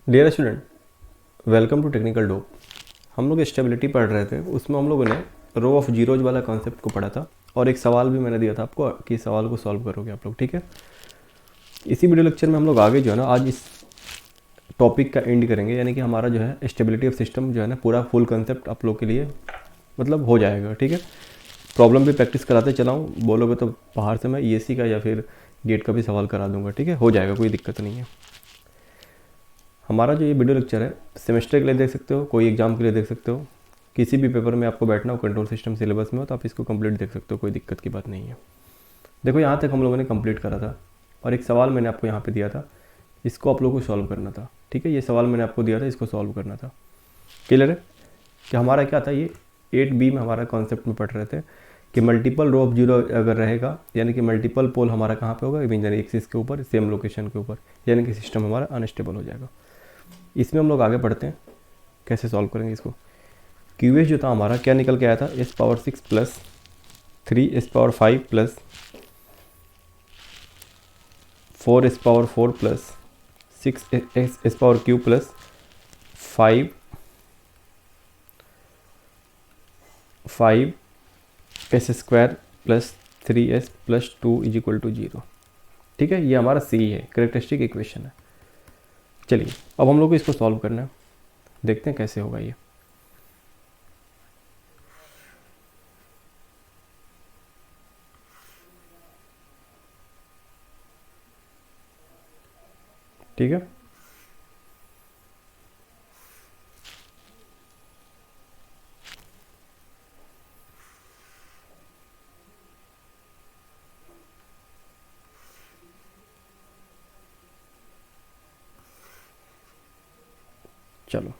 Dear student, welcome to technical dope. हम लोग stability पढ़ रहे थे, उसमें हम लोगों ने रो ऑफ जीरोज वाला कॉन्सेप्ट को पढ़ा था और एक सवाल भी मैंने दिया था आपको कि सवाल को सॉल्व करोगे आप लोग, ठीक है। इसी वीडियो लेक्चर में हम लोग आगे जो है ना आज इस टॉपिक का एंड करेंगे, यानी कि हमारा जो है स्टेबिलिटी ऑफ सिस्टम जो है ना पूरा फुल कॉन्सेप्ट आप लोग के लिए मतलब हो जाएगा, ठीक है। प्रॉब्लम भी प्रैक्टिस कराते चलाऊँ, बोलोगे तो बाहर से मैं ESC का या फिर गेट का भी सवाल करा दूंगा, ठीक है, हो जाएगा, कोई दिक्कत नहीं है। हमारा जो ये वीडियो लेक्चर है सेमेस्टर के लिए देख सकते हो, कोई एग्जाम के लिए देख सकते हो, किसी भी पेपर में आपको बैठना हो, कंट्रोल सिस्टम सिलेबस में हो तो आप इसको कंप्लीट देख सकते हो, कोई दिक्कत की बात नहीं है। देखो यहाँ तक हम लोगों ने कंप्लीट करा था और एक सवाल मैंने आपको यहाँ पे दिया था, इसको आप लोगों को सॉल्व करना था, ठीक है। ये सवाल मैंने आपको दिया था, इसको सॉल्व करना था। क्लियर है कि हमारा क्या था, ये 8B में हमारा कॉन्सेप्ट में पढ़ रहे थे कि मल्टीपल रो ऑफ जीरो अगर रहेगा, यानी कि मल्टीपल पोल हमारा कहाँ पे होगा, इमेजिनरी एक्सिस के ऊपर, सेम लोकेशन के ऊपर, यानी कि सिस्टम हमारा अनस्टेबल हो जाएगा। इसमें हम लोग आगे बढ़ते हैं, कैसे सॉल्व करेंगे इसको। QS जो था हमारा क्या निकल के आया था, S⁻6 plus 3S⁻5 plus 4S⁻4 plus 6S⁻³ plus 5S² plus 3S plus 2 is equal to 0, ठीक है। ये हमारा C है, कैरेक्टरिस्टिक इक्वेशन है। चलिए अब हम लोग को इसको सॉल्व करना है, देखते हैं कैसे होगा ये। ठीक है, चलो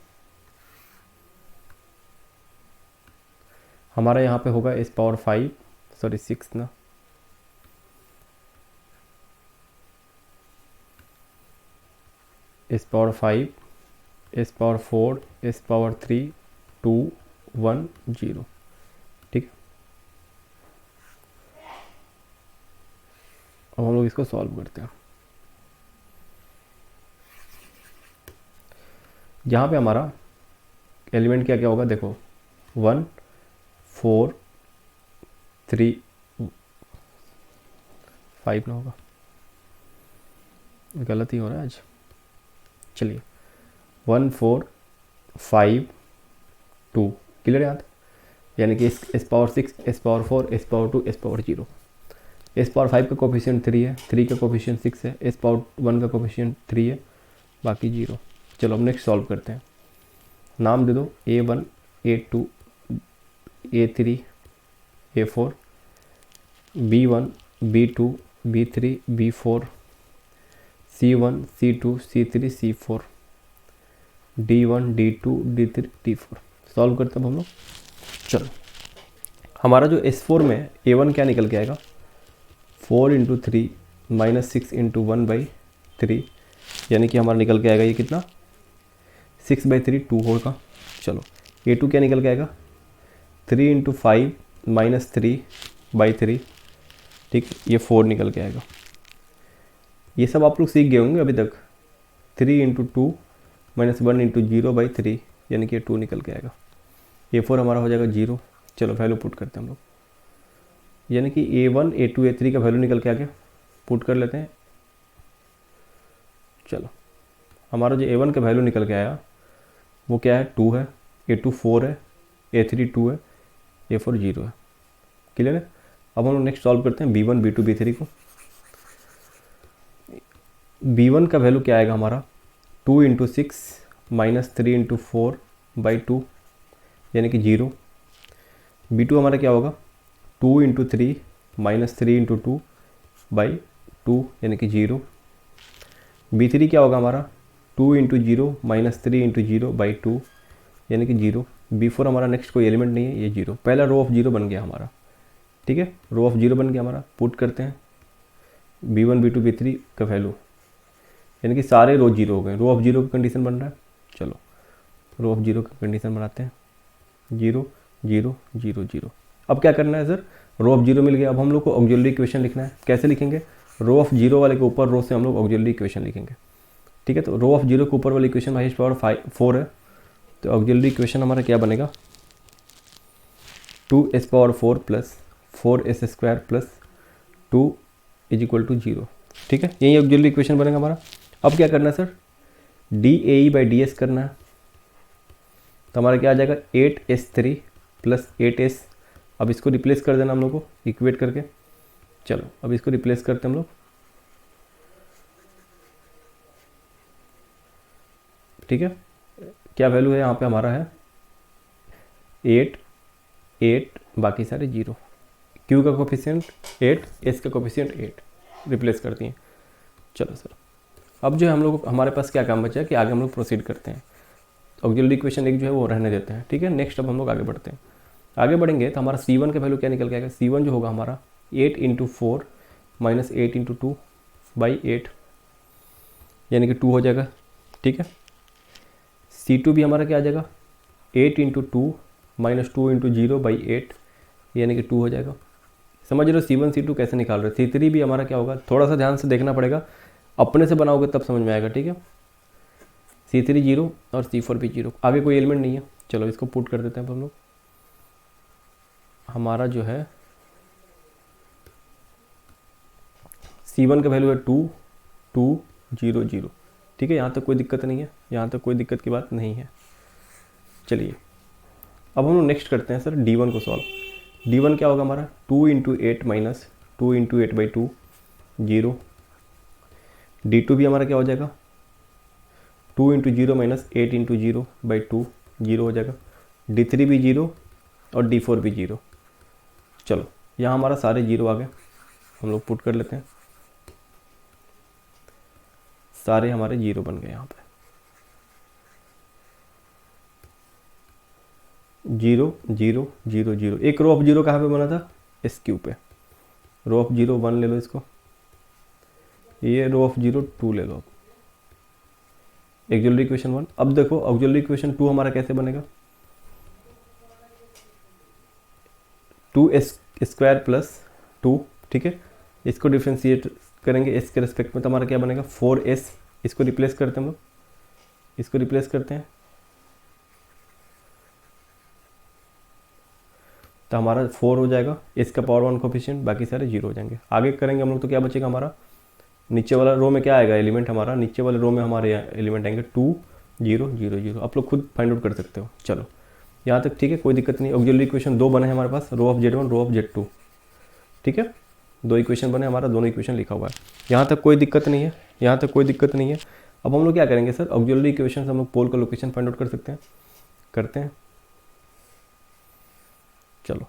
हमारा यहाँ पे होगा S⁻5 सॉरी 6 ना, S⁻5 S⁻4 S⁻3 2 1 0, ठीक है। अब हम लोग इसको सॉल्व करते हैं। यहाँ पे हमारा एलिमेंट क्या क्या होगा, देखो 1 4 3 5 ना होगा, गलत ही हो रहा है आज। चलिए 1 4 5 2 क्लियर याद, यानी कि S⁻6 S⁻4 S⁻2 S⁻0। S⁻5 का कोफिशिएंट 3 है, 3 का कोफिशिएंट 6 है, S⁻1 का कोफिशिएंट 3 है, बाकी 0। चलो अब नेक्स्ट सॉल्व करते हैं। नाम दे दो A1 A2 A3 A4, B1 B2 B3 B4, C1 C2 C3 C4, D1 D2 D3 D4। Solve करते हैं हम लोग। चलो हमारा जो S4 में A1 क्या निकल के आएगा, 4 × 3 -6 × 1/3, यानी कि हमारा निकल के आएगा ये कितना, 6/3 2 होगा। चलो A2 क्या निकल के आएगा, 3 × 5 -3/3, ठीक, ये 4 निकल के आएगा। ये सब आप लोग सीख गए होंगे अभी तक। 3 × 2 -1 × 0/3, यानी कि 2 निकल के आएगा। A4 हमारा हो जाएगा 0। चलो वैल्यू पुट करते हैं हम लोग, यानी कि A1 A2 A3 का वैल्यू निकल के आ गया, पुट कर लेते हैं। चलो हमारा जो A1 का वैल्यू निकल के आया वो क्या है, 2 है, A2 4 है, A3 2 है, A4 0 है। क्लियर है। अब हम लोग नेक्स्ट सॉल्व करते हैं B1 B2 B3 को। B1 का वैल्यू क्या आएगा हमारा, 2 × 6 -3 × 4/2, यानी कि 0। B2 हमारा क्या होगा, 2 × 3 -3 × 2/2, यानी कि 0। B3 क्या होगा हमारा, 2 × 0 -3 × 0/2, यानी कि 0। B4 हमारा नेक्स्ट कोई एलिमेंट नहीं है, ये 0। पहला रो ऑफ 0 बन गया हमारा, ठीक है, रो ऑफ 0 बन गया हमारा। पुट करते हैं B1 B2 B3 का वैल्यू, यानी कि सारे रो 0 हो गए, रो ऑफ 0 का कंडीशन बन रहा है। चलो रो ऑफ 0 का कंडीशन बनाते हैं, 0 0 0 0। अब क्या करना है सर, रो ऑफ 0 मिल गया, अब हम लोग को ऑक्सिलरी इक्वेशन लिखना है। कैसे लिखेंगे, रो ऑफ 0 वाले के ऊपर रो से हम लोग ऑक्सिलरी इक्वेशन लिखेंगे। ठीक है। तो रो ऑफ जीरो के ऊपर वाली इक्वेशन हाईएस्ट पावर 4 है, तो ऑक्सिलरी इक्वेशन हमारा क्या बनेगा 2s⁴ प्लस 4s² प्लस 2 = 0। ठीक है, यही ऑक्सिलरी इक्वेशन बनेगा हमारा। अब क्या करना है सर, DAE/DS करना है, तो हमारा क्या आ जाएगा 8s3 प्लस 8s। अब इसको रिप्लेस कर देना हम लोग को इक्वेट करके। चलो अब इसको रिप्लेस करते हैं हम लोग। ठीक है, क्या वैल्यू है यहाँ पे हमारा है 8 8, बाकी सारे 0। Q का कोफिशिएंट 8, S का कोफिशिएंट 8, रिप्लेस करती हैं। चलो सर, अब जो है हम लोग हमारे पास क्या काम बचा है कि आगे हम लोग प्रोसीड करते हैं। ऑक्सिलरी इक्वेशन एक जो है वो रहने देते हैं। ठीक है, नेक्स्ट अब हम लोग आगे बढ़ते हैं। आगे बढ़ेंगे तो हमारा C1 का वैल्यू क्या निकल के आएगा, C1 जो होगा हमारा 8 × 4 माइनस 8 × 2/8, यानी कि 2 हो जाएगा। ठीक है, C2 भी हमारा क्या आ जाएगा 8 × 2 माइनस 2 × 0/8, यानी कि 2 हो जाएगा। समझ रहे हो C1 C2 कैसे निकाल रहे हैं। C3 भी हमारा क्या होगा, थोड़ा सा ध्यान से देखना पड़ेगा, अपने से बनाओगे तब समझ में आएगा। ठीक है, C3 0 और C4 भी 0, आगे कोई एलिमेंट नहीं है। चलो इसको पुट कर देते हैं हम लोग। हमारा जो है C1 का वैल्यू है 2 2 0 0। ठीक है, यहाँ तक कोई दिक्कत नहीं है, यहाँ तक कोई दिक्कत की बात नहीं है। चलिए अब हम लोग नेक्स्ट करते हैं सर D1 को सॉल्व। D1 क्या होगा हमारा 2 × 8 माइनस 2 × 8/2 0। D2 भी हमारा क्या हो जाएगा 2 × 0 माइनस 8 × 0/2 0 हो जाएगा। D3 भी 0 और D4 भी 0। चलो यहाँ हमारा सारे 0 आ गए, हम लोग पुट कर लेते हैं। सारे हमारे 0 बन गए यहाँ पे। 0 0 0 0। एक रो ऑफ 0 कहाँ पे बना था, SQ पे। रो ऑफ 0 1 ले लो इसको, ये रो ऑफ 0 2 ले लो। Auxiliary equation 1। अब देखो ऑक्सिलरी इक्वेशन 2 हमारा कैसे बनेगा 2s² प्लस 2। ठीक है, इसको डिफ्रेंशिएट करेंगे s के रेस्पेक्ट में, तो हमारा क्या बनेगा 4s। इसको रिप्लेस करते हैं हम लोग, इसको रिप्लेस करते हैं, तो हमारा 4 हो जाएगा। s का पावर 1 कोफिशिएंट, बाकी सारे 0 हो जाएंगे। आगे करेंगे हम लोग तो क्या बचेगा हमारा, नीचे वाला रो में क्या आएगा एलिमेंट हमारा, नीचे वाले रो में हमारे एलिमेंट आएंगे 2 0 0 0। आप लोग खुद फाइंड आउट कर सकते हो। चलो यहाँ तक ठीक है, कोई दिक्कत नहीं। ऑक्सिलरी इक्वेशन 2 बने हैं हमारे पास, row of Z1 row of Z2। ठीक है, 2 इक्वेशन बने, हमारा दोनों इक्वेशन लिखा हुआ है। यहाँ तक कोई दिक्कत नहीं है, यहाँ तक कोई दिक्कत नहीं है। अब हम लोग क्या करेंगे सर, ऑक्सिलरी इक्वेशन से हम लोग पोल का लोकेशन फाइंड आउट कर सकते हैं, करते हैं। चलो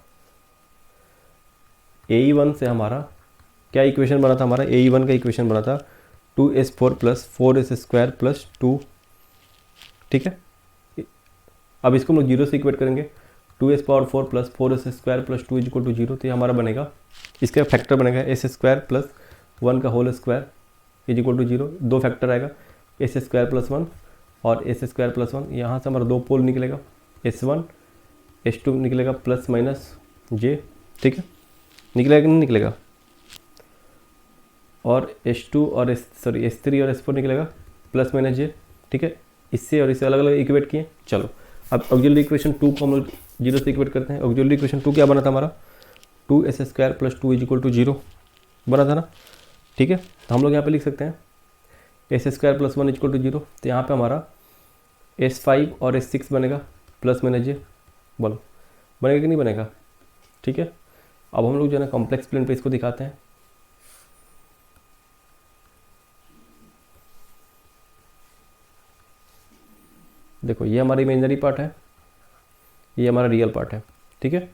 AE1 से क्या इक्वेशन बना था हमारा, AE1 का इक्वेशन बना था 2s4 प्लस 4s² प्लस 2। ठीक है, अब इसको हम लोग 0 से इक्वेट करेंगे, 2s⁴ प्लस 4s² प्लस 2 = 0। तो ये हमारा बनेगा, इसका फैक्टर बनेगा s² प्लस 1 का होल स्क्वायर = 0। 2 फैक्टर आएगा s² प्लस 1 और s² प्लस 1। यहाँ से हमारा 2 पोल निकलेगा, s1 s2 निकलेगा प्लस माइनस j। ठीक है, निकलेगा कि नहीं निकलेगा, और s2 और s3 और s4 निकलेगा प्लस माइनस j। ठीक है, इससे और इससे अलग अलग इक्वेट किए। चलो अब ऑक्सिलरी इक्वेशन 2 को हम लोग 0 से इक्वेट करते हैं। ऑक्सिलरी इक्वेशन 2 क्या बना था हमारा 2s² प्लस 2 = 0 बना था ना। ठीक है, तो हम लोग यहाँ पे लिख सकते हैं s² प्लस 1 = 0। तो यहाँ पे हमारा s5 और s6 बनेगा प्लस माइनस j। बोलो बनेगा कि नहीं बनेगा। ठीक है, अब हम लोग जो है ना कॉम्प्लेक्स प्लेन पे इसको दिखाते हैं। देखो ये हमारा इमेजिनरी पार्ट है, ये हमारा रियल पार्ट है। ठीक है,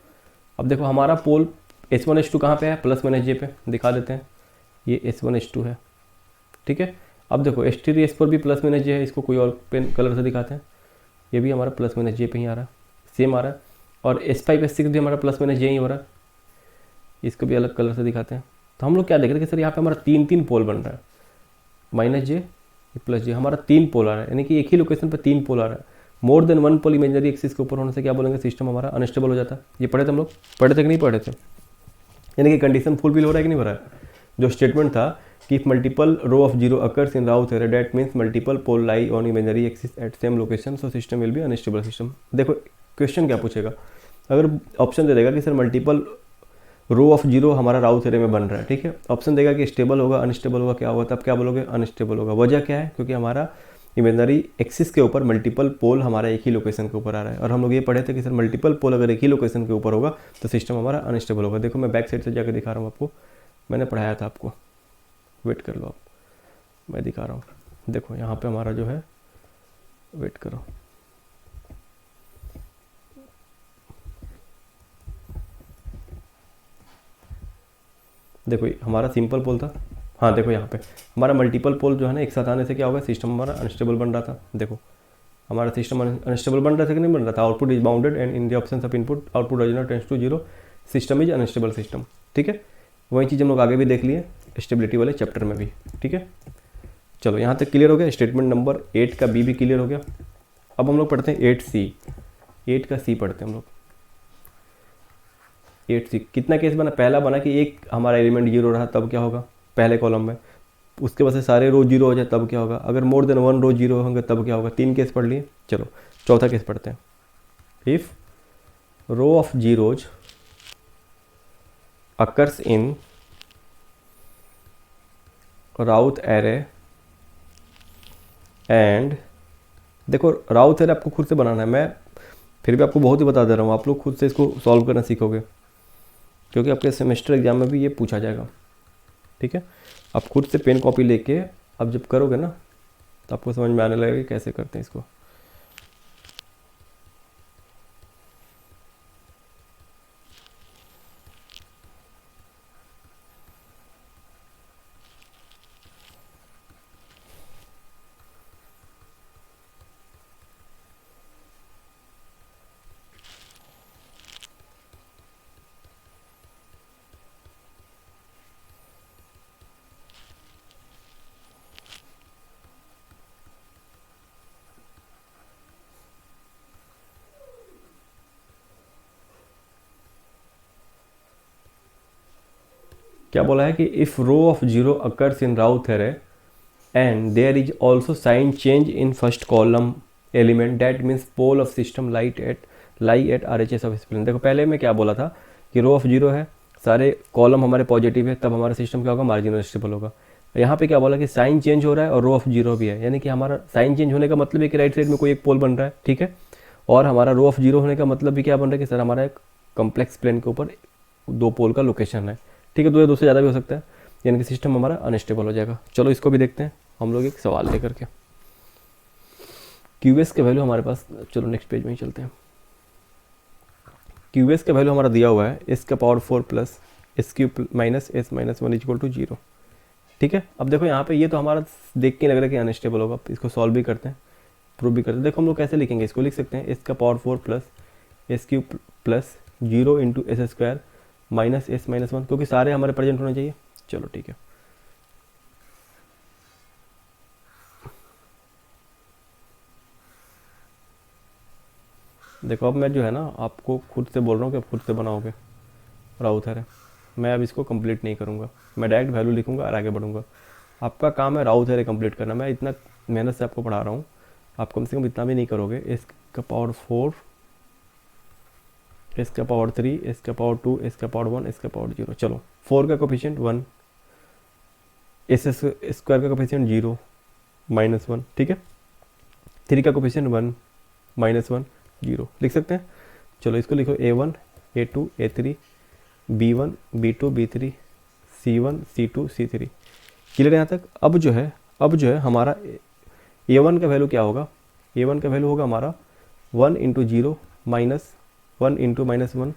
अब देखो हमारा पोल s1 s2 कहाँ पे है, प्लस माइनस j पे। दिखा देते हैं, ये s1 s2 है। ठीक है, अब देखो s3 s4 भी प्लस माइनस j है, इसको कोई और पेन कलर से दिखाते हैं। ये भी हमारा प्लस माइनस j पे ही आ रहा है, सेम आ रहा है। और s5 s6 भी हमारा प्लस माइनस j ही हो रहा है, इसको भी अलग कलर से दिखाते हैं। तो हम लोग क्या देख रहे हैं कि सर यहाँ पे हमारा 3 पोल बन रहा है, माइनस j प्लस j, हमारा 3 पोल आ रहा है, यानी कि एक ही लोकेशन पर 3 पोल आ रहा है। मोर देन 1 पोल इमेजिनरी एक्सिस के ऊपर होने से क्या बोलेंगे, सिस्टम हमारा अनस्टेबल हो जाता है। ये पढ़े थे हम लोग, पढ़े थे कि नहीं पढ़े थे, यानी कि कंडीशन फुलफिल हो रहा है कि नहीं हो रहा है। जो स्टेटमेंट था कि if multiple row of zero occurs in Routh array that means multiple pole lie on imaginary axis at same location so system will be unstable system. देखो क्वेश्चन क्या पूछेगा, अगर ऑप्शन दे देगा कि sir multiple row of zero हमारा Routh array में बन रहा है, ठीक है, ऑप्शन देगा कि स्टेबल होगा अनस्टेबल होगा, क्या होगा, तब क्या बोलोगे, अनस्टेबल होगा। वजह क्या है, क्योंकि हमारा इमेजनरी एक्सिस के ऊपर मल्टीपल पोल हमारा एक ही लोकेशन के ऊपर आ रहा है, और हम लोग ये पढ़े थे कि सर मल्टीपल पोल अगर एक ही लोकेशन के ऊपर होगा तो सिस्टम हमारा अनस्टेबल होगा। देखो मैं बैक साइड से जाकर दिखा रहा हूँ आपको, मैंने पढ़ाया था आपको, वेट कर लो आप, मैं दिखा रहा हूँ। देखो यहाँ पे हमारा जो है, वेट करो, देखो हमारा सिंपल पोल था, हाँ देखो यहाँ पे हमारा मल्टीपल पोल जो है ना एक साथ आने से क्या होगा, सिस्टम हमारा अनस्टेबल बन रहा था। देखो हमारा सिस्टम अनस्टेबल बन रहा था कि नहीं बन रहा था, output is bounded and in the option of input output does not tends to zero, system is unstable system, ठीक है। वही चीज़ हम लोग आगे भी देख लिए स्टेबिलिटी वाले चैप्टर में भी, ठीक है। चलो यहाँ तक क्लियर हो गया, स्टेटमेंट नंबर 8 का बी भी क्लियर हो गया। अब हम लोग पढ़ते हैं 8C, 8 का सी पढ़ते हैं हम लोग। 8C कितना केस बना, पहला बना कि एक हमारा एलिमेंट जीरो रहा तब क्या होगा पहले कॉलम में, उसके बाद से सारे रो जीरो हो जाए तब क्या होगा, अगर मोर देन 1 रो जीरो होंगे तब क्या होगा। 3 केस पढ़ लिए, चलो चौथा केस पढ़ते हैं। If row of zeros occurs in Routh array and, देखो राउथ एरे आपको खुद से बनाना है, मैं फिर भी आपको बहुत ही बता दे रहा हूँ, आप लोग खुद से इसको सॉल्व करना सीखोगे, क्योंकि आपके सेमेस्टर एग्जाम में भी ये पूछा जाएगा, ठीक है। आप खुद से पेन कॉपी लेके अब जब करोगे ना तो आपको समझ में आने लगेगा कि कैसे करते हैं इसको। क्या बोला है कि if row of zero occurs in Routh array and there is also sign change in first column element that means pole of system lie at R H S of S plane. देखो पहले मैं क्या बोला था कि रो ऑफ जीरो है, सारे column हमारे पॉजिटिव है, तब हमारा सिस्टम क्या होगा, मार्जिनल स्टेबल होगा। यहाँ पे क्या बोला कि साइन चेंज हो रहा है और रो ऑफ जीरो भी है, यानी कि हमारा साइन चेंज होने का मतलब है कि राइट साइड में कोई एक पोल बन रहा है, ठीक है, और हमारा रो ऑफ जीरो होने का मतलब भी क्या बन रहा है कि सर हमारा एक कॉम्प्लेक्स प्लेन के ऊपर 2 पोल का लोकेशन है, ठीक है, 2 या 2 से ज़्यादा भी हो सकता है, यानी कि सिस्टम हमारा अनस्टेबल हो जाएगा। चलो इसको भी देखते हैं हम लोग एक सवाल लेकर के। क्यूएस के वैल्यू हमारे पास, चलो नेक्स्ट पेज में ही चलते हैं। क्यूएस का वैल्यू हमारा दिया हुआ है एस का power 4 plus S cube minus S minus 1 equal to 0, ठीक है। अब देखो यहाँ पे ये तो हमारा देख के लग रहा है कि अनस्टेबल होगा, इसको सॉल्व भी करते हैं, प्रूव भी करते हैं। देखो हम लोग कैसे लिखेंगे इसको, लिख सकते हैं एस का power 4 plus S cube plus 0 into S square minus S minus 1, क्योंकि सारे हमारे प्रेजेंट होने चाहिए। चलो ठीक है, देखो अब मैं जो है ना आपको खुद से बोल रहा हूँ कि आप खुद से बनाओगे राउथ है, मैं अब इसको कंप्लीट नहीं करूँगा, मैं डायरेक्ट वैल्यू लिखूँगा और आगे बढ़ूँगा। आपका काम है राउथ है कंप्लीट करना, मैं इतना मेहनत से आपको पढ़ा रहा हूँ, आप कम से कम इतना भी नहीं करोगे। एस का पावर 4, एस का पावर 3, एस का पावर 2, एस का पावर 1, एस का पावर 0। चलो 4 का कोफिशिएंट 1, एस स्क्वायर का कोफिशिएंट 0 माइनस 1, ठीक है, 3 का कोफिशिएंट 1 माइनस 1 0 लिख सकते हैं। चलो इसको लिखो A1 A2 A3 B1 B2 B3 C1 C2 C3, clear यहाँ तक। अब जो है हमारा A1 का वैल्यू क्या होगा, A1 का वैल्यू होगा हमारा 1 into 0 minus 1 into minus 1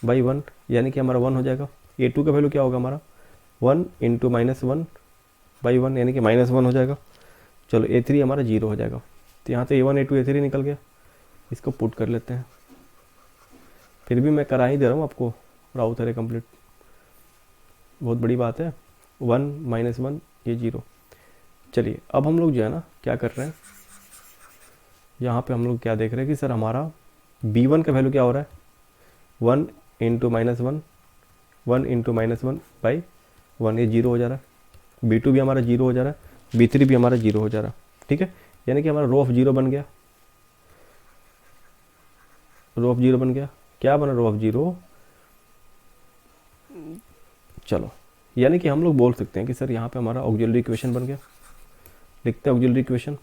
by 1, यानी कि हमारा 1 हो जाएगा। A2 का वैल्यू क्या होगा हमारा 1 इंटू माइनस 1 बाई 1, यानी कि माइनस 1 हो जाएगा। चलो A3 हमारा 0 हो जाएगा, तो यहाँ तो A1 A2 A3 निकल गया, इसको पुट कर लेते हैं। फिर भी मैं करा ही दे रहा हूँ आपको राउथ एरे कंप्लीट, बहुत बड़ी बात है। 1 माइनस 1 ये 0। चलिए अब हम लोग जो है ना क्या कर रहे हैं, यहाँ पे हम लोग क्या देख रहे हैं कि सर हमारा B1 का वैल्यू क्या हो रहा है 1 into minus 1 1 into minus 1 by 1, ये 0 हो जा रहा है। B2 भी हमारा 0 हो जा रहा है, B3 भी हमारा 0 हो जा रहा है, ठीक है। यानी कि हमारा रो ऑफ 0 बन गया, रो ऑफ 0 बन गया। क्या बना रो ऑफ 0? चलो, यानी कि हम लोग बोल सकते हैं कि सर यहाँ पे हमारा ऑक्सिलरी इक्वेशन बन गया। लिखते हैं ऑक्सिलरी इक्वेशन,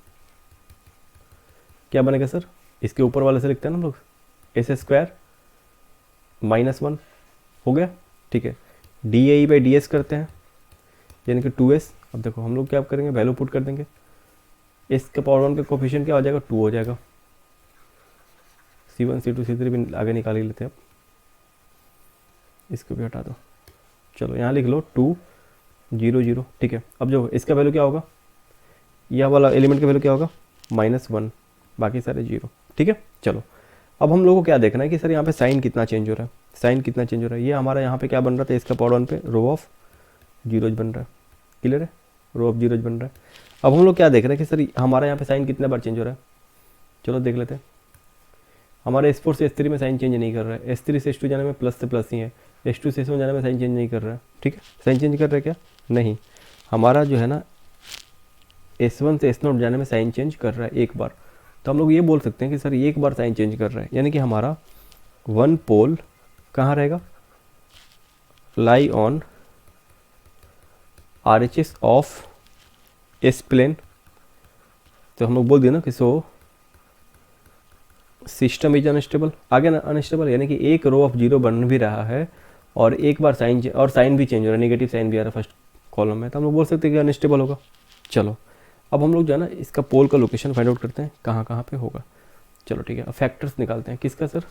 क्या बनेगा सर? इसके ऊपर वाले से लिखते हैं ना हम लोग, एस स्क्वायर माइनस 1 हो गया, ठीक है। D A by D S करते हैं, यानी कि 2s। अब देखो हम लोग क्या करेंगे, वैल्यू पुट कर देंगे। एस के पावर 1 का कोफिशिएंट क्या हो जाएगा? 2 हो जाएगा। C1 C2 C3 भी आगे निकाल ही लेते हैं, अब इसको भी हटा दो। चलो यहाँ लिख लो 2 0 0, ठीक है। अब जो इसका वैल्यू क्या होगा, यह वाला एलिमेंट का वैल्यू क्या होगा? -1, बाकी सारे 0, ठीक है। चलो अब हम लोगों को क्या देखना है कि सर यहाँ पे साइन कितना चेंज हो रहा है, साइन कितना चेंज हो रहा है। ये हमारा यहाँ पे क्या बन रहा था, इसका पावर 1 पे रो ऑफ जीरोज बन रहा है, क्लियर है, रो ऑफ जीरोज बन रहा है। अब हम लोग क्या देख रहे हैं कि सर हमारा यहाँ पे साइन कितने बार चेंज हो रहा है। चलो देख लेते हैं। हमारे S4 से S3 में साइन चेंज नहीं कर रहा है, S3 से S2 जाने में प्लस से प्लस ही है, S2 से S1 जाने में साइन चेंज नहीं कर रहा है, ठीक है। साइन चेंज कर रहा है क्या? नहीं, हमारा जो है ना S1 से S0 जाने में साइन चेंज कर रहा है एक बार। तो हम लोग ये बोल सकते हैं कि सर ये एक बार साइन चेंज कर रहा है, यानी कि हमारा वन पोल कहाँ रहेगा? Lie on RHS of S plane. तो हम लोग बोल दिए ना कि सो सिस्टम इज अनस्टेबल, आगे ना अनस्टेबल, यानी कि एक रो ऑफ 0 बन भी रहा है और एक बार साइन और साइन भी चेंज हो रहा है, नेगेटिव साइन भी आ रहा है फर्स्ट कॉलम में, तो हम लोग बोल सकते हैं कि अनस्टेबल होगा। चलो अब हम लोग जो है ना इसका पोल का लोकेशन फाइंड आउट करते हैं, कहाँ कहाँ पे होगा। चलो ठीक है, अब फैक्टर्स निकालते हैं। किसका सर?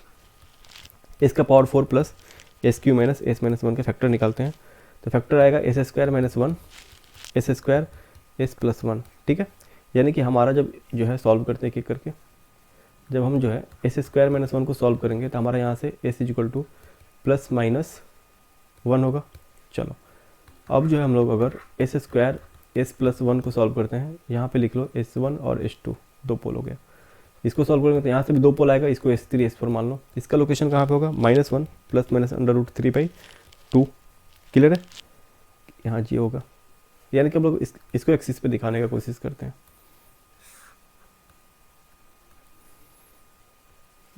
इसका power 4 plus SQ minus S-1 के फैक्टर निकालते हैं। तो फैक्टर आएगा S square minus 1 S square S plus 1, ठीक है। यानी कि हमारा जब जो है सॉल्व करते हैं एक एक करके, जब हम जो है S स्क्वायर माइनस 1 को सॉल्व करेंगे तो हमारा यहाँ से S is equal two plus minus 1 होगा। चलो अब जो है हम लोग अगर S स्क्वायर S प्लस 1 को सॉल्व करते हैं, यहाँ पे लिख लो S1 और S2, दो पोल हो गया। इसको सॉल्व करेंगे तो यहाँ से भी दो पोल आएगा, इसको S3 S4 मान लो। इसका लोकेशन कहाँ पे होगा? -1 प्लस माइनस √3/2, क्लियर है। यहाँ जी होगा, यानी कि हम लोग इसको एक्सिस पे दिखाने का कोशिश करते हैं।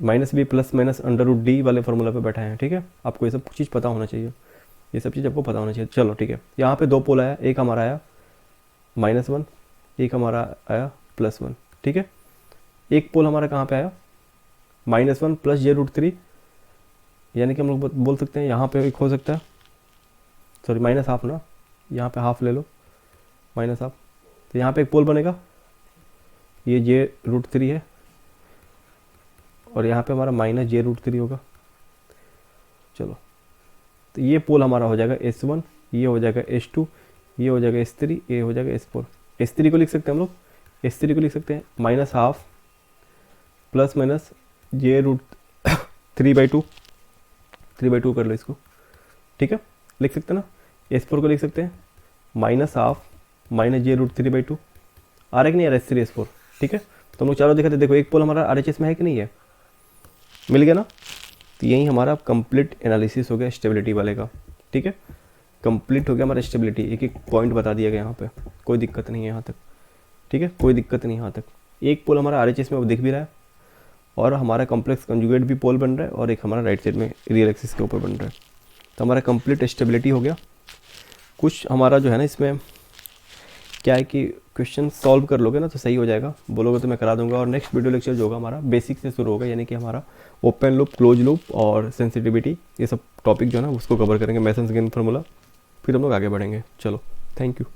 -b प्लस माइनस √d वाले फार्मूला पे बैठा है, ठीक है। आपको ये सब चीज़ पता होना चाहिए, ये सब चीज़ आपको पता होना चाहिए। चलो ठीक है, यहाँ पे दो पोल आया, एक हमारा आया -1, एक हमारा आया +1, ठीक है। एक पोल हमारा कहाँ पे आया? -1 प्लस j√3, यानी कि हम लोग बोल सकते हैं यहाँ पे एक हो सकता है, सॉरी -½ ना, यहाँ पे हाफ ले लो, -½ तो यहाँ पे एक पोल बनेगा, ये j√3 है और यहाँ पे हमारा -j√3 होगा। चलो तो ये पोल हमारा हो जाएगा S1, ये हो जाएगा S2, ये हो जाएगा S3, ये हो जाएगा S4। S3 को लिख सकते हैं हम लोग, S3 को लिख सकते हैं -½ प्लस माइनस j√3/2, 3/2 कर लो इसको, ठीक है, लिख सकते हैं ना। S4 को लिख सकते हैं -½ माइनस j√3/2, आ रहा है कि नहीं आ रहा है S3 S4, ठीक है। तो हम लोग चारों दिखाते, देखो एक पोल हमारा RHS में है कि नहीं है, मिल गया ना। तो यही हमारा कंप्लीट एनालिसिस हो गया स्टेबिलिटी वाले का, ठीक है। कंप्लीट हो गया हमारा स्टेबिलिटी, एक एक पॉइंट बता दिया गया यहाँ पे, कोई दिक्कत नहीं है यहाँ तक, ठीक है, कोई दिक्कत नहीं यहाँ तक। एक पोल हमारा RHS में वो दिख भी रहा है और हमारा कॉम्प्लेक्स कंजुगेट भी पोल बन रहा है और एक हमारा राइट साइड में रियल एक्सिस के ऊपर बन रहा है। तो हमारा कंप्लीट स्टेबिलिटी हो गया। कुछ हमारा जो है ना इसमें क्या है कि क्वेश्चन सॉल्व कर लोगे ना तो सही हो जाएगा, बोलोगे तो मैं करा दूंगा। और नेक्स्ट वीडियो लेक्चर जो होगा हमारा बेसिक से शुरू होगा, यानी कि हमारा ओपन लूप, क्लोज लूप और सेंसिटिविटी, ये सब टॉपिक जो है ना उसको कवर करेंगे, मेसन्स गेन फार्मूला, फिर हम लोग आगे बढ़ेंगे। चलो थैंक यू।